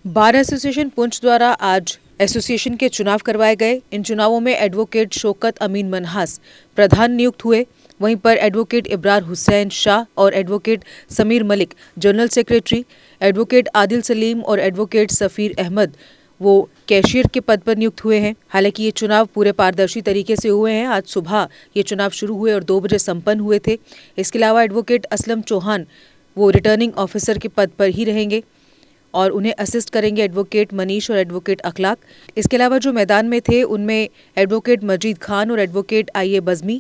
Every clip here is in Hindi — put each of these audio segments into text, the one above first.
बार एसोसिएशन पुंछ द्वारा आज एसोसिएशन के चुनाव करवाए गए। इन चुनावों में एडवोकेट शौकत अमीन मनहास प्रधान नियुक्त हुए। वहीं पर एडवोकेट इब्रार हुसैन शाह और advocate Sameer Malik general secretary, advocate Adil Salim और एडवोकेट सफ़ीर अहमद वो कैशियर के पद पर नियुक्त हुए हैं। हालांकि ये चुनाव पूरे पारदर्शी तरीके से हुए हैं। आज सुबह ये चुनाव शुरू हुए और 2 बजे संपन्न हुए थे। इसके अलावा एडवोकेट असलम चौहान वो रिटर्निंग ऑफिसर के पद पर ही रहेंगे और उन्हें असिस्ट करेंगे एडवोकेट मनीष और एडवोकेट अखलाक। इसके अलावा जो मैदान में थे उनमें एडवोकेट मजीद खान और एडवोकेट आईए बज़मी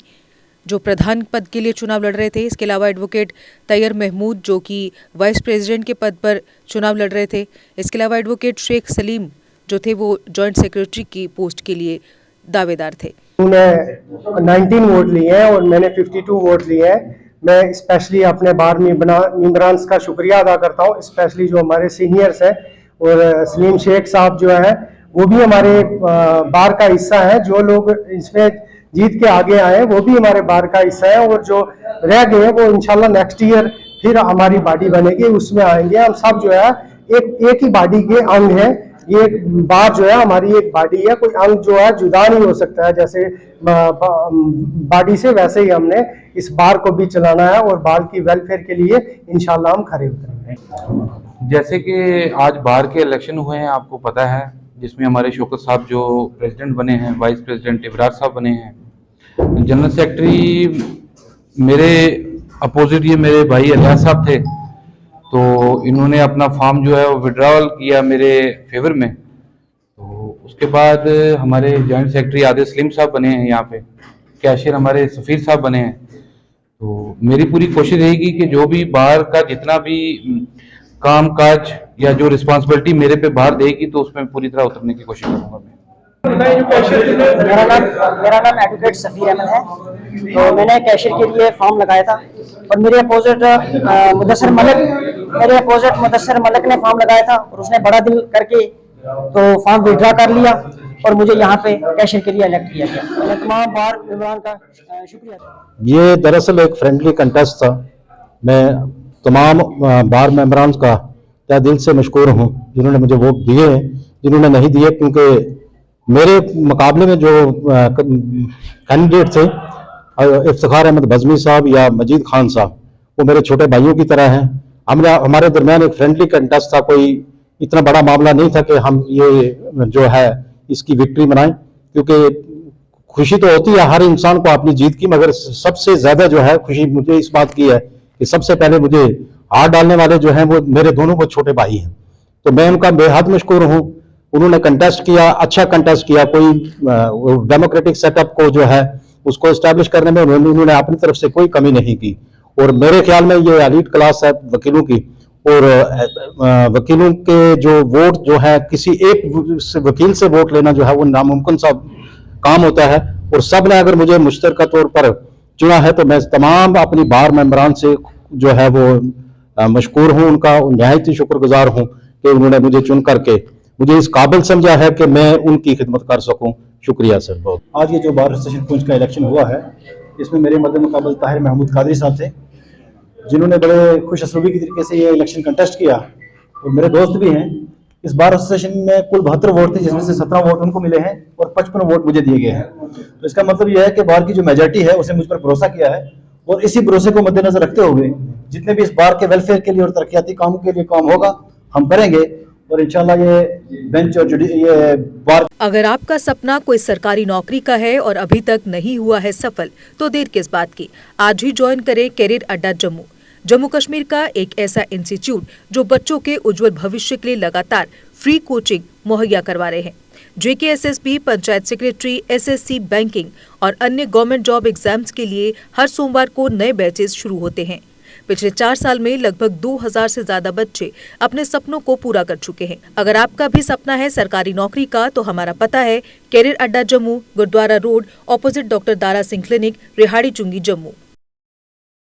जो प्रधान पद के लिए चुनाव लड़ रहे थे। इसके अलावा एडवोकेट तैयर महमूद जो कि वाइस प्रेसिडेंट के पद पर चुनाव लड़ रहे थे। इसके अलावा एडवोकेट शेख सलीम जो थे वो जॉइंट सेक्रेटरी की पोस्ट के लिए दावेदार थे। उन्होंने 19 वोट लिए हैं और मैंने 52 वोट लिए हैं। मैं स्पेशली अपने बार मेंबरान का शुक्रिया अदा करता हूँ, स्पेशली जो हमारे सीनियर्स हैं और सलीम शेख साहब जो है वो भी हमारे बार का हिस्सा है। जो लोग इसमें जीत के आगे आए वो भी हमारे बार का हिस्सा है और जो रह गए हैं वो इंशाल्लाह नेक्स्ट ईयर फिर हमारी बॉडी बनेगी, उसमें आएंगे। हम सब जो है एक ही बॉडी के अंग हैं। ये बार जो है हमारी एक बॉडी है, कोई अंग जो है जुदा नहीं हो सकता है। जैसे बॉडी से वैसे ही हमने इस बार को भी चलाना है और बार की वेलफेयर के लिए इंशाल्लाह हम खड़े उतरेंगे। जैसे कि आज बार के इलेक्शन हुए हैं, आपको पता है, जिसमें हमारे शौकत साहब जो प्रेसिडेंट बने हैं, वाइस प्रेसिडेंट इब्रार साहब बने हैं, जनरल सेक्रेटरी मेरे अपोजिट ये मेरे भाई अलियास साहब थे, तो इन्होंने अपना फॉर्म जो है वो विड्रॉल किया मेरे फेवर में। तो उसके बाद हमारे जॉइंट सेक्रेटरी आदिल सलीम साहब बने हैं, यहाँ पे कैशियर हमारे सफ़ीर साहब बने हैं। तो मेरी पूरी कोशिश रहेगी कि जो भी बाहर का जितना भी काम काज या जो रिस्पांसिबिलिटी मेरे पे बाहर देगी तो उसमें पूरी तरह उतरने की कोशिश करूँगा मैं। मेरा नाम एडवोकेट सफ़ीर अहमद है। तो मैंने कैशियर के लिए फॉर्म लगाया था और मेरे अपोजिट मुदस्सर मलिक ने फॉर्म लगाया था और उसने बड़ा दिल करके तो फॉर्म विड्रॉ कर लिया और मुझे यहाँ पे कैशियर के लिए इलेक्ट किया गया। मैं तमाम बार मेंबरान का शुक्रिया। ये दरअसल एक फ्रेंडली कंटेस्ट था। मैं तमाम बार मेंबरान का क्या दिल से मशकूर हूँ जिन्होंने मुझे वोट दिए, जिन्होंने नहीं दिए, क्योंकि मेरे मुकाबले में जो कैंडिडेट थे इफ्तिखार अहमद बज़मी साहब या मजीद खान साहब, वो मेरे छोटे भाइयों की तरह हैं। हमारे दरमियान एक फ्रेंडली कंटेस्ट था, कोई इतना बड़ा मामला नहीं था कि हम ये जो है इसकी विक्ट्री मनाएं, क्योंकि खुशी तो होती है हर इंसान को अपनी जीत की, मगर सबसे ज्यादा जो है खुशी मुझे इस बात की है कि सबसे पहले मुझे हाथ डालने वाले जो हैं वो मेरे दोनों वो छोटे भाई हैं। तो मैं उनका बेहद मशकूर हूँ। उन्होंने कंटेस्ट किया, अच्छा कंटेस्ट किया। कोई डेमोक्रेटिक सेटअप को जो है उसको एस्टैब्लिश करने में उन्होंने अपनी तरफ से कोई कमी नहीं की। और मेरे ख्याल में ये एलीट क्लास है वकीलों की, और वकीलों के जो वोट जो है किसी एक वकील से वोट लेना जो है वो नामुमकिन सा काम होता है। और सब ने अगर मुझे मुश्तरका तौर पर चुना है तो मैं तमाम अपनी बार मेंबरान से जो है वो मशकूर हूँ, उनका नहायत ही शुक्रगुजार हूँ कि उन्होंने मुझे चुन करके मुझे इस काबिल समझा है कि मैं उनकी खिदमत कर सकूं। शुक्रिया सर बहुत। आज ये जो बार एसोसिएशन पुंछ का इलेक्शन हुआ है, इसमें मेरे मद्दे मुकाबल ताहिर महमूद कादरी साहब थे, जिन्होंने बड़े खुश असलूबी के तरीके से ये इलेक्शन कंटेस्ट किया और मेरे दोस्त भी हैं। इस बार एसोसिएशन में कुल 72 वोट थे, जिसमें से 17 वोट उनको मिले हैं और 55 वोट मुझे दिए गए हैं। तो इसका मतलब यह है कि बार की जो मेजॉरिटी है उसने मुझ पर भरोसा किया है और इसी भरोसे को मद्देनजर रखते हुए जितने भी इस बार के वेलफेयर के लिए और तरक्याती कामों के लिए काम होगा हम करेंगे और इंशाल्लाह ये बेंच और ये बार। अगर आपका सपना कोई सरकारी नौकरी का है और अभी तक नहीं हुआ है सफल, तो देर किस बात की। आज ही ज्वाइन करें कैरियर अड्डा जम्मू, जम्मू कश्मीर का एक ऐसा इंस्टीट्यूट जो बच्चों के उज्जवल भविष्य के लिए लगातार फ्री कोचिंग मुहैया करवा रहे हैं। JKSSB, panchayat secretary, SSC, banking और अन्य गवर्नमेंट जॉब एग्जाम्स के लिए हर सोमवार को नए बैचेस शुरू होते हैं। पिछले 4 साल में लगभग 2000 से ज्यादा बच्चे अपने सपनों को पूरा कर चुके हैं। अगर आपका भी सपना है सरकारी नौकरी का, तो हमारा पता है career Adda Jammu, Gurudwara road, opposite doctor Dara Singh clinic, Rehari Chungi, Jammu.